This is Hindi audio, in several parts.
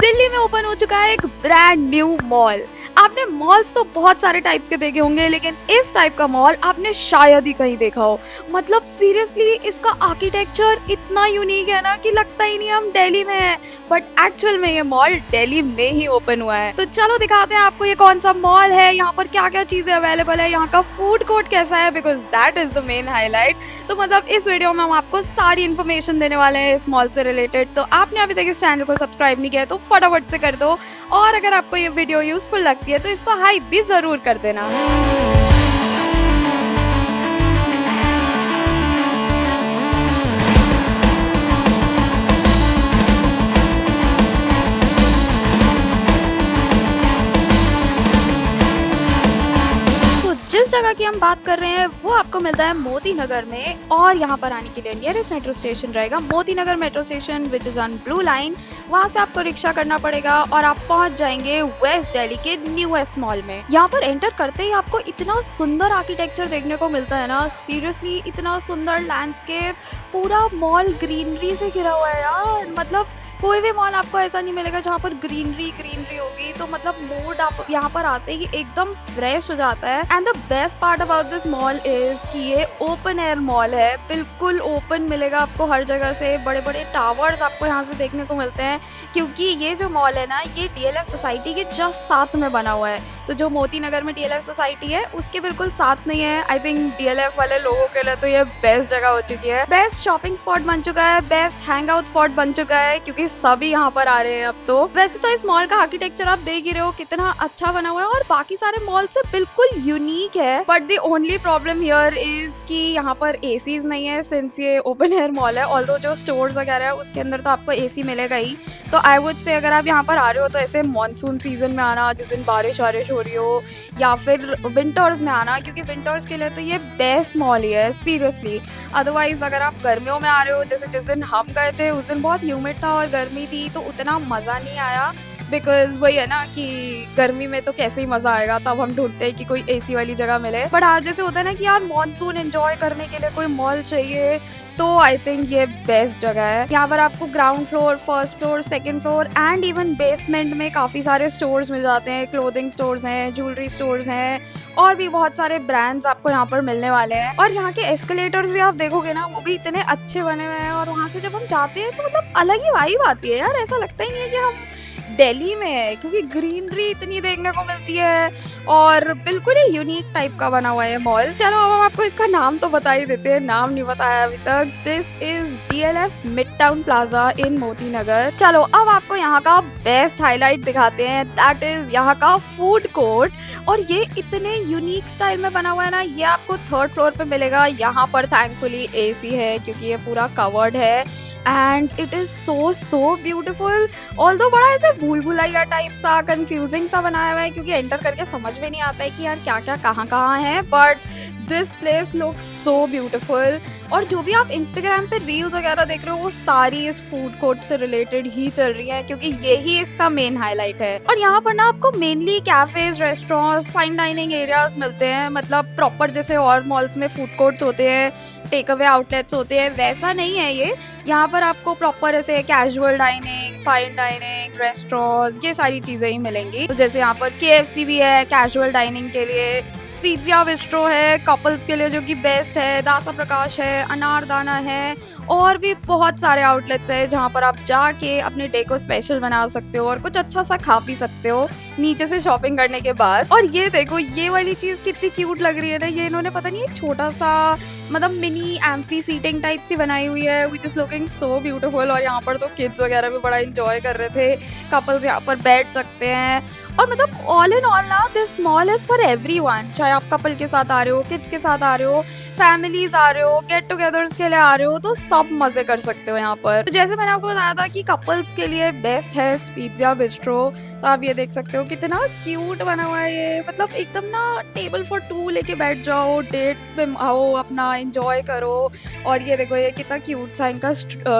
दिल्ली में ओपन हो चुका है एक ब्रांड न्यू मॉल। आपने मॉल्स तो बहुत सारे टाइप्स के देखे होंगे, लेकिन इस टाइप का मॉल आपने शायद ही कहीं देखा हो। मतलब सीरियसली इसका आर्किटेक्चर इतना यूनिक है ना कि लगता ही नहीं हम दिल्ली में हैं, बट एक्चुअल में ये मॉल दिल्ली में ही ओपन हुआ है। तो चलो दिखाते हैं आपको ये कौन सा मॉल है, यहाँ पर क्या क्या चीजें अवेलेबल है, यहाँ का फूड कोर्ट कैसा है, because that is the main highlight. तो मतलब इस वीडियो में हम आपको सारी इन्फॉर्मेशन देने वाले हैं इस मॉल से रिलेटेड। तो आपने अभी तक इस चैनल को सब्सक्राइब नहीं किया है तो फटाफट से कर दो, और अगर आपको ये वीडियो यूजफुल लगती है तो इसको हाइप भी जरूर कर देना। जिस जगह की हम बात कर रहे हैं वो आपको मिलता है मोती नगर में, और यहाँ पर आने के लिए नियरेस्ट मेट्रो स्टेशन रहेगा Moti Nagar metro station which is on blue line. वहाँ से आपको रिक्शा करना पड़ेगा और आप पहुँच जाएंगे वेस्ट दिल्ली के न्यूएस्ट मॉल में। यहाँ पर एंटर करते ही आपको इतना सुंदर आर्किटेक्चर देखने को मिलता है ना, सीरियसली इतना सुंदर लैंडस्केप, पूरा मॉल ग्रीनरी से घिरा हुआ है यार। मतलब कोई भी मॉल आपको ऐसा नहीं मिलेगा जहाँ पर ग्रीनरी होगी। तो मतलब मूड आप यहाँ पर आते ही एकदम फ्रेश हो जाता है। And the best part about this mall is कि ये ओपन एयर मॉल है, बिल्कुल ओपन मिलेगा आपको हर जगह से। बड़े बड़े टावर्स आपको यहाँ से देखने को मिलते हैं, क्योंकि ये जो मॉल है ना ये डीएलएफ सोसाइटी के जस्ट साथ में बना हुआ है। तो जो मोती नगर में डीएलएफ सोसाइटी है उसके बिल्कुल साथ नहीं है। आई थिंक डीएलएफ वाले लोगों के लिए तो ये बेस्ट जगह हो चुकी है, बेस्ट शॉपिंग स्पॉट बन चुका है, बेस्ट हैंग आउट स्पॉट बन चुका है, क्योंकि सभी यहाँ पर आ रहे हैं अब तो। वैसे तो इस मॉल का आर्किटेक्चर आप देख ही रहे हो कितना अच्छा बना हुआ है और बाकी सारे मॉल से बिल्कुल यूनिक है। But the only problem here is कि यहाँ पर एसीज नहीं है, सिंस ये ओपन एयर मॉल है। ऑल्दो जो स्टोर्स वगैरह है उसके अंदर तो आपको एसी मिलेगा ही। तो आई वुड से अगर आप यहाँ पर आ रहे हो तो ऐसे मानसून सीजन में आना, जिस दिन बारिश वारिश हो रही हो, या फिर विंटर्स में आना, क्योंकि विंटर्स के लिए तो ये बेस्ट मॉल ही है सीरियसली। अदरवाइज अगर आप गर्मियों में आ रहे हो, जैसे जिस दिन हम गए थे उस दिन बहुत ह्यूमिड था और गर्मी थी, तो उतना मज़ा नहीं आया। बिकॉज वही है ना कि गर्मी में तो कैसे ही मज़ा आएगा, तब हम ढूंढते हैं कि कोई एसी वाली जगह मिले। बट आज जैसे होता है ना कि यार मॉनसून एंजॉय करने के लिए कोई मॉल चाहिए, तो आई थिंक ये बेस्ट जगह है। यहाँ पर आपको ground floor, first floor, second floor and even basement में काफ़ी सारे स्टोर्स मिल जाते हैं। क्लोथिंग स्टोर्स हैं, ज्वेलरी स्टोर्स हैं, और भी बहुत सारे ब्रांड्स आपको यहाँ पर मिलने वाले हैं। और यहाँ के एस्केलेटर्स भी आप देखोगे ना, वो भी इतने अच्छे बने हुए हैं, और वहाँ से जब हम जाते हैं तो मतलब अलग ही वाइब आती है यार। ऐसा लगता ही नहीं है कि हम दिल्ली में है, क्योंकि ग्रीनरी इतनी देखने को मिलती है और बिल्कुल ही यूनिक टाइप का बना हुआ है मॉल। चलो अब हम आपको इसका नाम तो बता ही देते हैं, नाम नहीं बताया अभी तक। This is DLF mid town plaza in Moti Nagar. चलो अब आपको यहाँ का बेस्ट हाईलाइट दिखाते हैं, दैट इज यहाँ का फूड कोर्ट। और ये इतने यूनिक स्टाइल में बना हुआ है ना, ये आपको थर्ड फ्लोर पे मिलेगा। यहाँ पर थैंकफुली एसी है क्योंकि ये पूरा कवर्ड है, and it is so beautiful. Although बड़ा ऐसे भूल भुलैया टाइप सा कंफ्यूजिंग सा बनाया हुआ है, क्योंकि एंटर करके समझ में नहीं आता है कि यार क्या क्या कहाँ है। But this place look so beautiful. और जो भी आप इंस्टाग्राम पे रील्स वगैरह देख रहे हो वो सारी इस फूड कोर्ट से रिलेटेड ही चल रही है, क्योंकि यही इसका मेन हाईलाइट है। और यहाँ पर ना आपको mainly cafes, restaurants, fine dining areas मिलते हैं। मतलब प्रॉपर जैसे और मॉल्स में फूड कोर्ट्स होते हैं, टेक अवे आउटलेट्स होते हैं, वैसा नहीं है ये। यहाँ पर आपको प्रॉपर ऐसे casual dining, fine dining, restaurants, ये सारी चीज़ें ही मिलेंगी। तो जैसे यहाँ पर केएफसी भी है कैजुअल डाइनिंग के लिए, स्पीजिया बिस्ट्रो है कपल्स के लिए जो कि बेस्ट है, दासा प्रकाश है, अनारदाना है, और भी बहुत सारे आउटलेट्स है जहाँ पर आप जाके अपने डे को स्पेशल बना सकते हो और कुछ अच्छा सा खा पी सकते हो नीचे से शॉपिंग करने के बाद। और ये देखो ये वाली चीज़ कितनी क्यूट लग रही है ना, ये इन्होंने पता नहीं एक छोटा सा मतलब मिनी एम्फी सीटिंग टाइप सी बनाई हुई है, which is looking so beautiful. और यहाँ पर तो किड्स वगैरह भी बड़ा इंजॉय कर रहे थे, कपल्स यहाँ पर बैठ सकते हैं। और मतलब ऑल इन ऑल ना this mall is for everyone, चाहे आप कपल के साथ आ रहे हो, किड्स के साथ आ रहे हो, फैमिलीज आ रहे हो, गेट टुगेदर्स के लिए आ रहे हो, तो सब मजे कर सकते हो यहाँ पर। तो जैसे मैंने आपको बताया था कि कपल्स के लिए बेस्ट है स्पीजिया बिस्ट्रो, तो आप ये देख सकते हो कितना क्यूट बना हुआ है ये। मतलब एकदम ना टेबल फॉर टू लेके बैठ जाओ, डेट पे आओ, अपना एंजॉय करो। और ये देखो ये कितना क्यूट सा इनका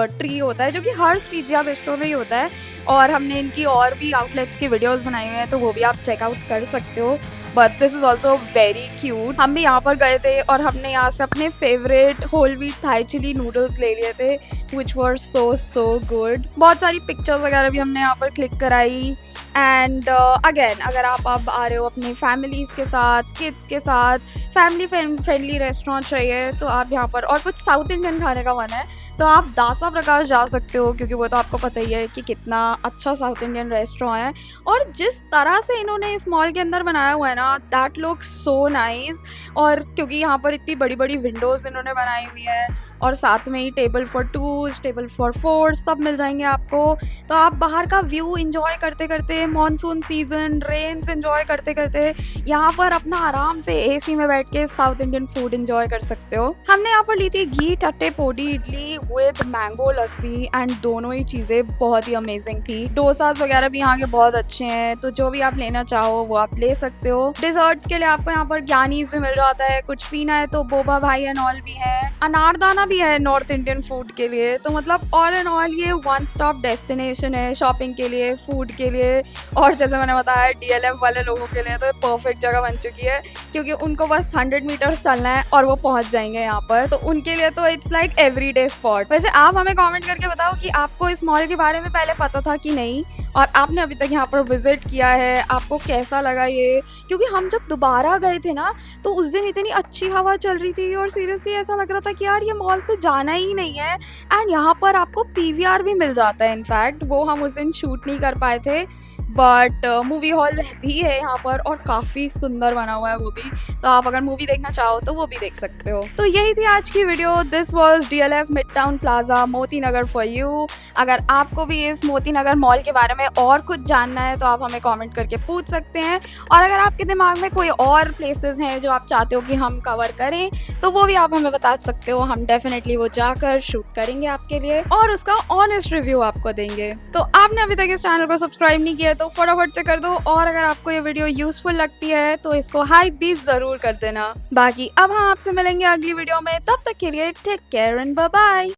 ट्री होता है, जो कि हर स्पीजिया बिस्ट्रो में ही होता है। और हमने इनकी और भी आउटलेट्स की वीडियोस बनाई हुई हैं, तो वो भी आप चेकआउट कर सकते हो। But this is also very cute. हम भी यहाँ पर गए थे और हमने यहाँ से अपने favourite whole wheat Thai chilli noodles ले लिए थे विच वर सो गुड। बहुत सारी पिक्चर्स वगैरह भी हमने यहाँ पर क्लिक कराई। एंड अगेन अगर आप अब आ रहे हो अपने फैमिलीज़ के साथ, किड्स के साथ, फैमिली फ्रेंडली रेस्टोरेंट चाहिए तो आप यहाँ पर, और कुछ साउथ इंडियन खाने का मन है तो आप दासा प्रकाश जा सकते हो, क्योंकि वो तो आपको पता ही है कि कितना अच्छा साउथ इंडियन रेस्टोरेंट है। और जिस तरह से इन्होंने इस मॉल के अंदर बनाया हुआ है ना, दैट लुक सो नाइस। और क्योंकि यहाँ पर इतनी बड़ी बड़ी विंडोज़ इन्होंने बनाई हुई है और साथ में ही table for 2s, table for 4 सब मिल जाएंगे आपको। तो आप बाहर का व्यू इंजॉय करते करते, मानसून सीजन, रेन्स इंजॉय करते करते यहाँ पर अपना आराम से एसी में बैठ के साउथ इंडियन फूड इंजॉय कर सकते हो। हमने यहाँ पर ली थी ghee thatte podi idli with mango lassi and दोनों ही चीज़ें बहुत ही अमेजिंग थी। डोसास वगैरह भी यहाँ के बहुत अच्छे हैं, तो जो भी आप लेना चाहो वो आप ले सकते हो। डिजर्ट्स के लिए आपको यहाँ पर ज्ञानीज भी मिल जाता है, कुछ पीना है तो बोबा भाई एंड ऑल भी है, अनारदाना भी है नॉर्थ इंडियन फूड के लिए। तो मतलब ऑल एंड ऑल ये वन स्टॉप डेस्टिनेशन है शॉपिंग के लिए, फूड के लिए, और जैसे मैंने बताया DLF वाले लोगों के लिए तो ये परफेक्ट जगह बन चुकी है, क्योंकि उनको बस 100 मीटर्स चलना है और वो पहुंच जाएंगे यहाँ पर। तो उनके लिए तो इट्स लाइक एवरीडे स्पॉट। वैसे आप हमें कमेंट करके बताओ कि आपको इस मॉल के बारे में पहले पता था कि नहीं, और आपने अभी तक यहाँ पर विजिट किया है, आपको कैसा लगा ये। क्योंकि हम जब दोबारा गए थे ना तो उस दिन इतनी अच्छी हवा चल रही थी और सीरियसली ऐसा लग रहा था कि यार ये मॉल से जाना ही नहीं है। एंड यहाँ पर आपको PVR भी मिल जाता है, इनफैक्ट वो हम उस दिन शूट नहीं कर पाए थे, बट मूवी हॉल भी है यहाँ पर और काफ़ी सुंदर बना हुआ है वो भी। तो आप अगर मूवी देखना चाहो तो वो भी देख सकते हो। तो यही थी आज की video. This was DLF midtown plaza Moti Nagar for you. अगर आपको भी इस मोती नगर मॉल के बारे में और कुछ जानना है तो आप हमें कमेंट करके पूछ सकते हैं, और अगर आपके दिमाग में कोई और प्लेसेस हैं जो आप चाहते हो कि हम कवर करें तो वो भी आप हमें बता सकते हो। हम डेफिनेटली वो जाकर शूट करेंगे आपके लिए और उसका ऑनेस्ट रिव्यू आपको देंगे। तो आपने अभी तक इस चैनल को सब्सक्राइब नहीं किया तो फटाफट से कर दो, और अगर आपको ये वीडियो यूजफुल लगती है तो इसको हाइप भी जरूर कर देना। बाकी अब हम आपसे मिलेंगे अगली वीडियो में, तब तक के लिए take care and bye bye.